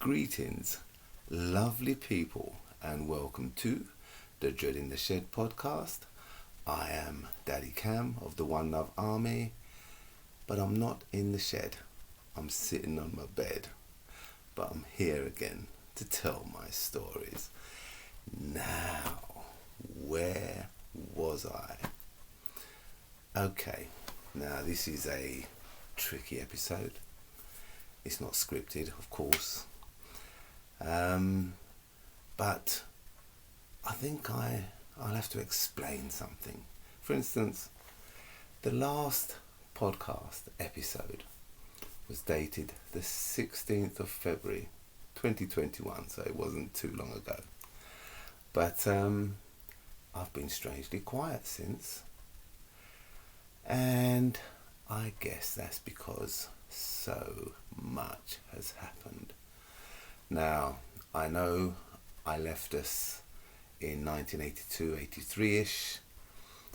Greetings, lovely people, and welcome to the Dread in the Shed podcast. I am Daddy Cam of the One Love Army, but I'm not in the shed. I'm sitting on my bed, but I'm here again to tell my stories. Now, where was I? Okay, now this is a tricky episode. It's not scripted, of course. But I think I'll have to explain something. For instance, the last podcast episode was dated the 16th of February 2021, so it wasn't too long ago. But I've been strangely quiet since. And I guess that's because so much has happened. Now, I know I left us in 1982, 83-ish,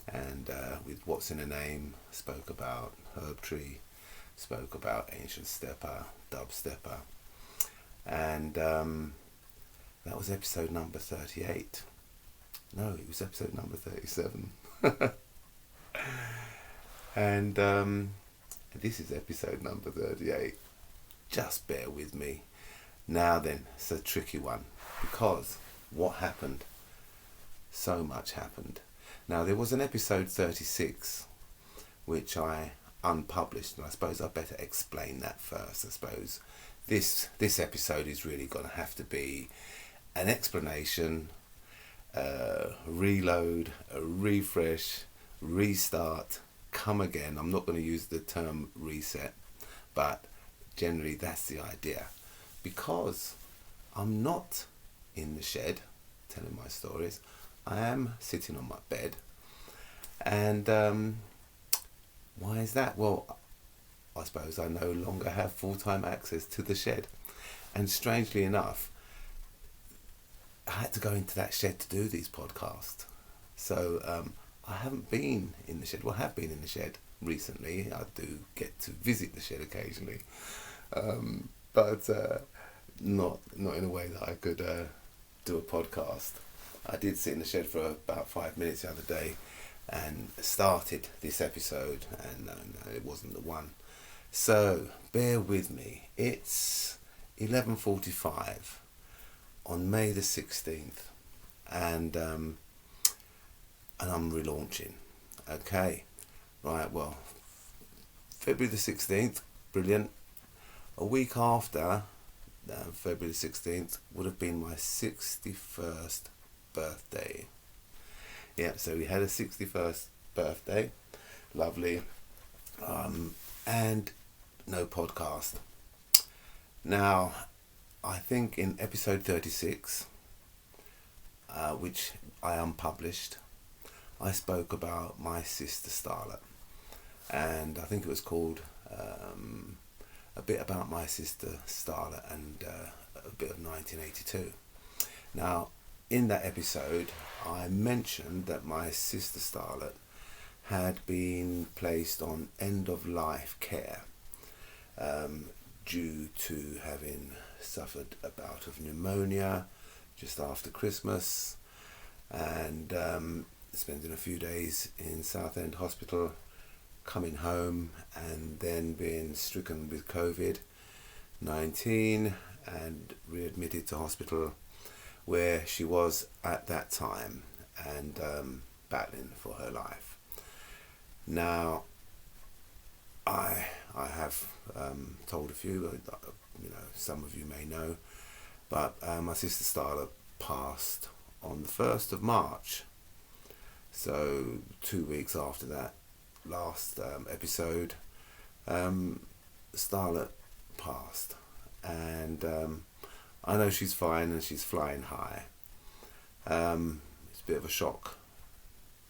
and with What's in a Name, spoke about Herb Tree, spoke about Ancient Stepper, Dub Stepper, and that was episode number 38. No, it was episode number 37. And this is episode number 38. Just bear with me. Now then, it's a tricky one, because what happened? So much happened. Now, there was an episode 36, which I unpublished, and I suppose I better explain that first. I suppose this episode is really going to have to be an explanation, a reload, a refresh, restart, come again. I'm not going to use the term reset, but generally that's the idea. Because I'm not in the shed telling my stories, I am sitting on my bed. And why is that? Well, I suppose I no longer have full-time access to the shed. And strangely enough, I had to go into that shed to do these podcasts. So I haven't been in the shed. Well, I have been in the shed recently. I do get to visit the shed occasionally. But not in a way that I could do a podcast. I did sit in the shed for about 5 minutes the other day and started this episode, and no, it wasn't the one. So bear with me. It's 11:45 on May the 16th, and I'm relaunching. Okay, right. Well, February the 16th, brilliant. A week after February the 16th would have been my 61st birthday. Yeah, so we had a 61st birthday. Lovely. And no podcast. Now, I think in episode 36, which I unpublished, I spoke about my sister Starlet. And I think it was called a bit about my sister Starlet and a bit of 1982. Now, in that episode, I mentioned that my sister Starlet had been placed on end-of-life care due to having suffered a bout of pneumonia just after Christmas, and spending a few days in Southend Hospital, coming home and then being stricken with COVID-19 and readmitted to hospital, where she was at that time and battling for her life. Now, I have told a few, some of you may know, but my sister Starla passed on the 1st of March. So 2 weeks after that last episode, Starlet passed, and I know she's fine and she's flying high. It's a bit of a shock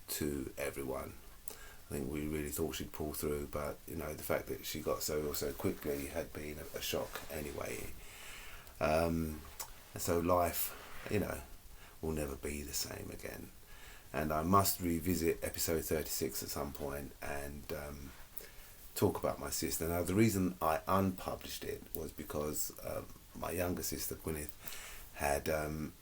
to everyone. I think we really thought she'd pull through, but the fact that she got so ill so quickly had been a shock anyway. And so life, will never be the same again. And I must revisit episode 36 at some point and talk about my sister. Now, the reason I unpublished it was because my younger sister Gwyneth had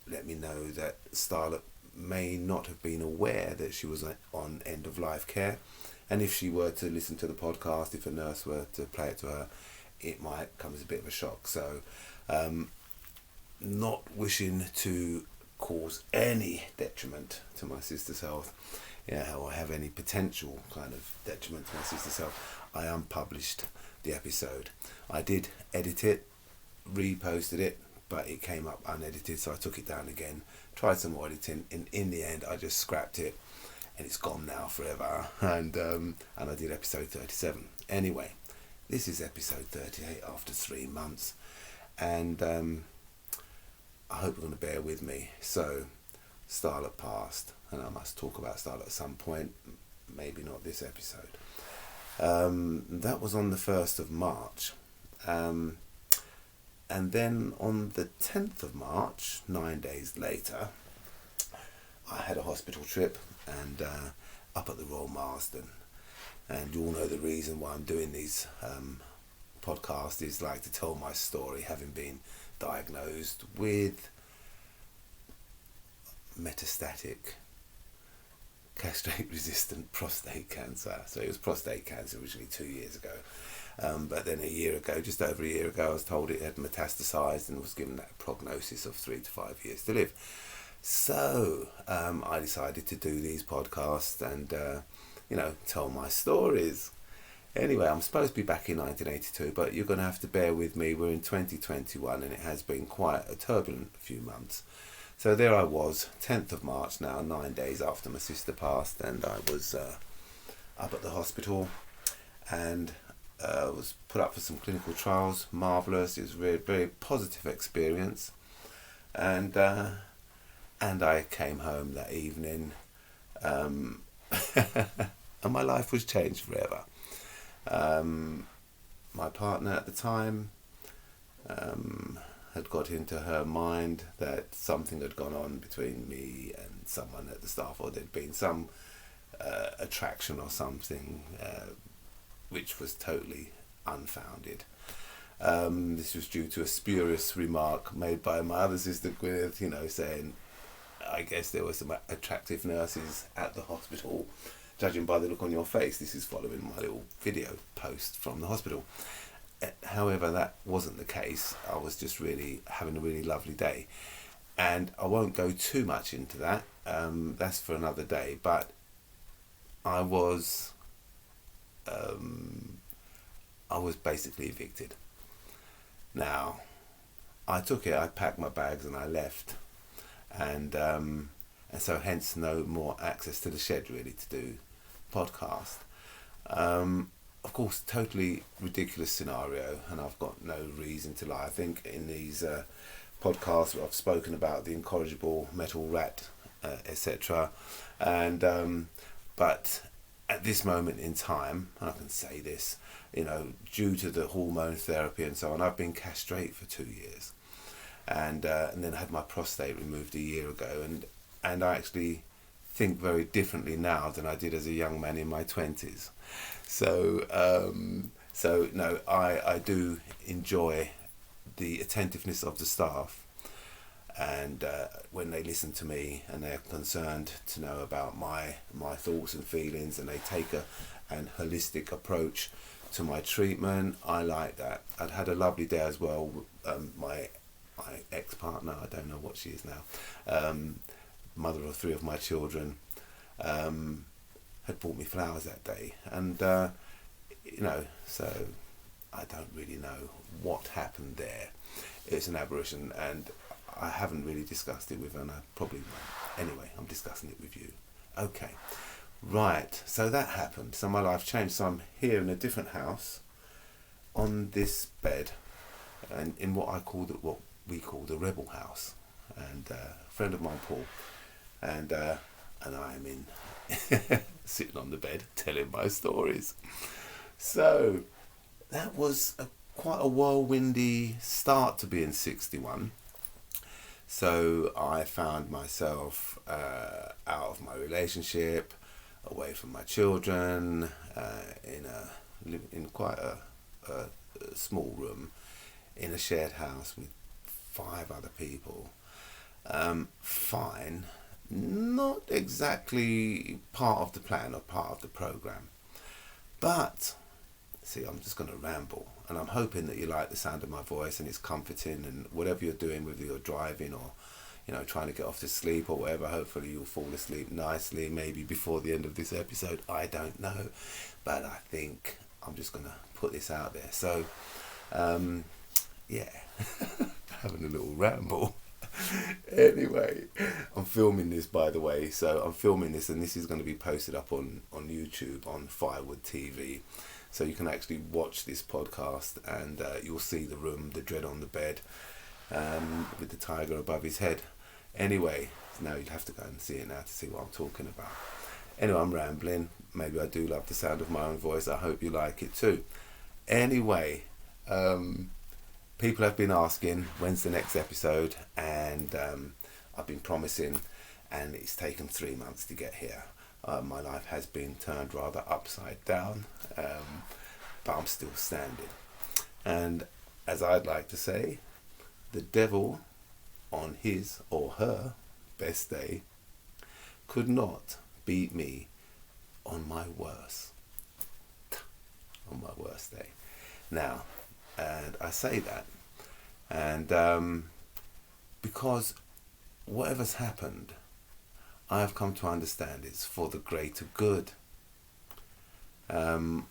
let me know that Starlet may not have been aware that she was on end of life care, and if she were to listen to the podcast, if a nurse were to play it to her, it might come as a bit of a shock. So not wishing to cause any detriment to my sister's health, or have any potential kind of detriment to my sister's health, I unpublished the episode. I did edit it, reposted it, but it came up unedited, so I took it down again, tried some more editing, and in the end I just scrapped it, and it's gone now forever. And I did episode 37. Anyway, this is episode 38 after 3 months, and I hope you're going to bear with me. So, Starlet passed, and I must talk about Starlet at some point, maybe not this episode. That was on the 1st of March. And then on the 10th of March, 9 days later, I had a hospital trip, and up at the Royal Marsden. And you all know the reason why I'm doing these podcasts is like to tell my story, having been diagnosed with metastatic castrate-resistant prostate cancer. So it was prostate cancer originally 2 years ago. But then a year ago, just over a year ago, I was told it had metastasized and was given that prognosis of 3 to 5 years to live. So I decided to do these podcasts and, tell my stories. Anyway, I'm supposed to be back in 1982, but you're going to have to bear with me. We're in 2021 and it has been quite a turbulent few months. So there I was, 10th of March now, 9 days after my sister passed, and I was up at the hospital and was put up for some clinical trials. Marvellous. It was a very, very positive experience. And I came home that evening, and my life was changed forever. My partner at the time had got into her mind that something had gone on between me and someone at the staff, or there'd been some attraction or something, which was totally unfounded. This was due to a spurious remark made by my other sister Gwyneth, saying, I guess there were some attractive nurses at the hospital, judging by the look on your face. This is following my little video post from the hospital. However, that wasn't the case. I was just really having a really lovely day. And I won't go too much into that. That's for another day. But I was basically evicted. Now, I packed my bags and I left. And so hence no more access to the shed really to do podcast. Of course, totally ridiculous scenario, and I've got no reason to lie. I think in these podcasts I've spoken about the incorrigible metal rat, etc. And but at this moment in time, and I can say this, due to the hormone therapy and so on, I've been castrated for 2 years, and then I had my prostate removed a year ago, and I actually think very differently now than I did as a young man in my 20s. So no, I do enjoy the attentiveness of the staff, and when they listen to me and they're concerned to know about my thoughts and feelings, and they take an holistic approach to my treatment, I like that. I'd had a lovely day as well. My ex-partner, I don't know what she is now, mother of 3 of my children, had bought me flowers that day, and so I don't really know what happened there. It's an aberration, and I haven't really discussed it with her, and I probably won't. Anyway, I'm discussing it with you. Okay, right, so that happened. So my life changed. So I'm here in a different house on this bed, and in what we call the rebel house, and a friend of mine, Paul, and I am in sitting on the bed telling my stories. So that was quite a whirlwindy start to being 61. So I found myself out of my relationship, away from my children, in quite a small room in a shared house with 5 other people. Fine. Not exactly part of the plan or part of the program. But, see, I'm just going to ramble. And I'm hoping that you like the sound of my voice and it's comforting, and whatever you're doing, whether you're driving or, trying to get off to sleep or whatever, hopefully you'll fall asleep nicely, maybe before the end of this episode. I don't know. But I think I'm just going to put this out there. So, yeah, having a little ramble. Anyway, I'm filming this, by the way. So I'm filming this, and this is going to be posted up on YouTube on Firewood TV. So you can actually watch this podcast, and you'll see the room, the dread on the bed, with the tiger above his head. Anyway, now you'd have to go and see it now to see what I'm talking about. Anyway, I'm rambling. Maybe I do love the sound of my own voice. I hope you like it too. Anyway, people have been asking when's the next episode, and I've been promising, and it's taken 3 months to get here. My life has been turned rather upside down, but I'm still standing. And as I'd like to say, the devil on his or her best day could not beat me on my worst. On my worst day. Now, and I say that, and because whatever's happened, I have come to understand it's for the greater good. I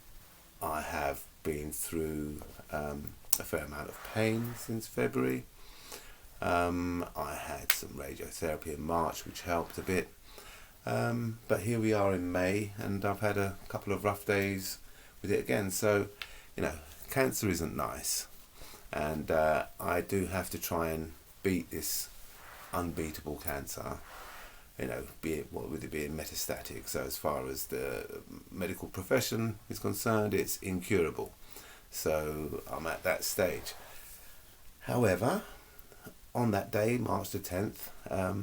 have been through a fair amount of pain since February. I had some radiotherapy in March, which helped a bit. But here we are in May, and I've had a couple of rough days with it again. So, cancer isn't nice, and I do have to try and beat this unbeatable cancer. Be it what with it being metastatic. So as far as the medical profession is concerned, it's incurable. So I'm at that stage. However, on that day, March the 10th, I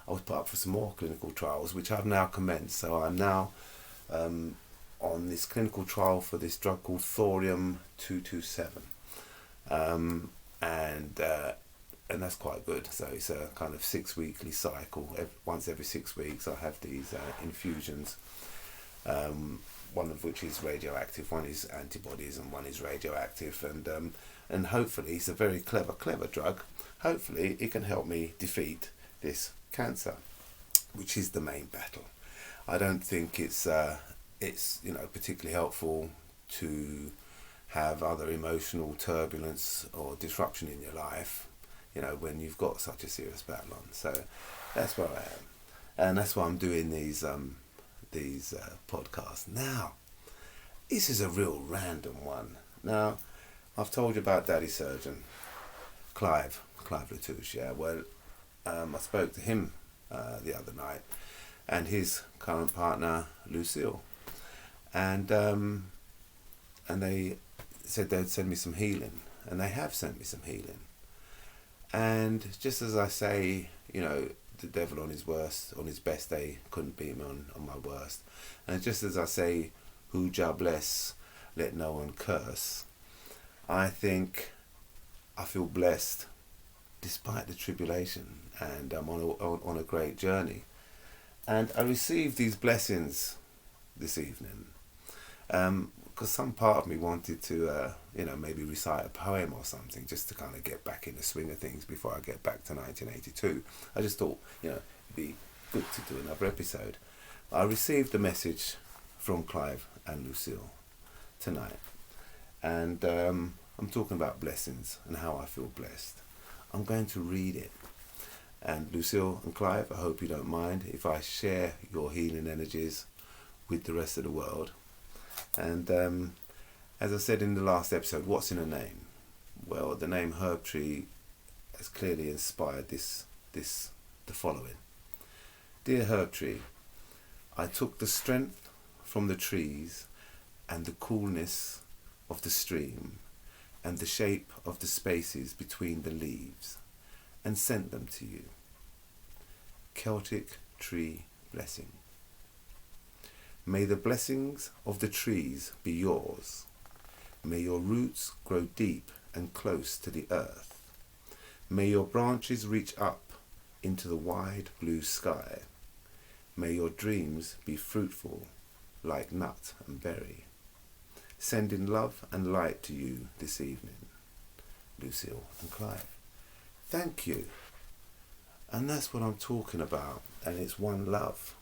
was put up for some more clinical trials, which I've now commenced. So I'm now on this clinical trial for this drug called thorium-227, and that's quite good. So it's a kind of 6-weekly cycle. Once every 6 weeks, I have these infusions. One of which is radioactive, one is antibodies, and one is radioactive. And hopefully, it's a very clever drug. Hopefully, it can help me defeat this cancer, which is the main battle. I don't think it's particularly helpful to have other emotional turbulence or disruption in your life, when you've got such a serious battle on. So that's where I am, and that's why I'm doing these podcasts. Now, this is a real random one. Now, I've told you about Daddy Surgeon, Clive Latouche. Yeah, well, I spoke to him the other night, and his current partner Lucille, and they said they'd send me some healing, and they have sent me some healing. And just as I say, the devil on his best day couldn't beat me on my worst. And just as I say, who Jah bless, let no one curse, I think I feel blessed despite the tribulation, and I'm on a great journey. And I received these blessings this evening, because some part of me wanted to, maybe recite a poem or something, just to kind of get back in the swing of things before I get back to 1982. I just thought, it'd be good to do another episode. I received a message from Clive and Lucille tonight, and I'm talking about blessings and how I feel blessed. I'm going to read it. And Lucille and Clive, I hope you don't mind if I share your healing energies with the rest of the world. And as I said in the last episode, what's in a name? Well, the name Herb Tree has clearly inspired the following. Dear Herb Tree, I took the strength from the trees and the coolness of the stream and the shape of the spaces between the leaves and sent them to you. Celtic Tree Blessing. May the blessings of the trees be yours. May your roots grow deep and close to the earth. May your branches reach up into the wide blue sky. May your dreams be fruitful like nut and berry. Sending love and light to you this evening. Lucille and Clive. Thank you. And that's what I'm talking about. And it's one love.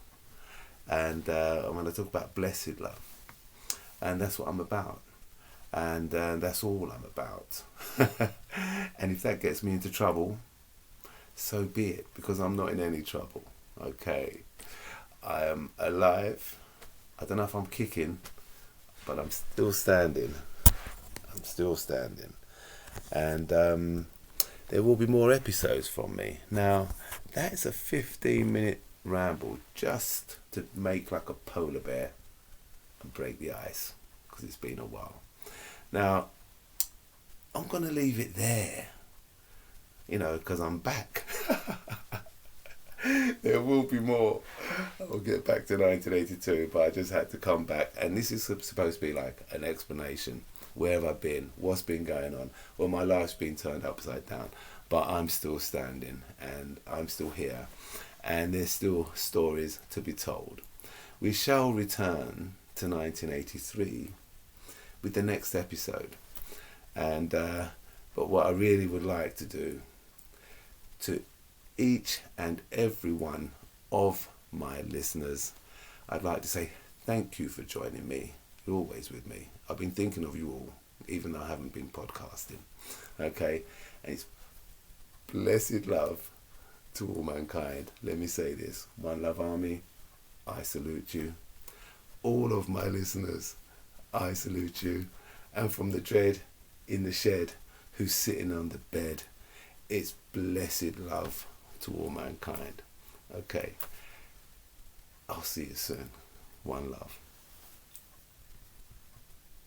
And I'm going to talk about blessed love. And that's what I'm about. And that's all I'm about. And if that gets me into trouble, so be it, because I'm not in any trouble. Okay. I am alive. I don't know if I'm kicking, but I'm still standing. I'm still standing. And there will be more episodes from me. Now, that's a 15-minute ramble just to make like a polar bear and break the ice, because it's been a while. Now, I'm going to leave it there, because I'm back. There will be more. I'll get back to 1982, but I just had to come back. And this is supposed to be like an explanation. Where have I been? What's been going on? Well, my life's been turned upside down, but I'm still standing and I'm still here. And there's still stories to be told. We shall return to 1983 with the next episode. And but what I really would like to do, to each and every one of my listeners, I'd like to say thank you for joining me. You're always with me. I've been thinking of you all, even though I haven't been podcasting. Okay? And it's blessed love to all mankind. Let me say this. One Love Army, I salute you. All of my listeners, I salute you. And from the dread in the shed who's sitting on the bed, it's blessed love to all mankind. Okay. I'll see you soon. One love.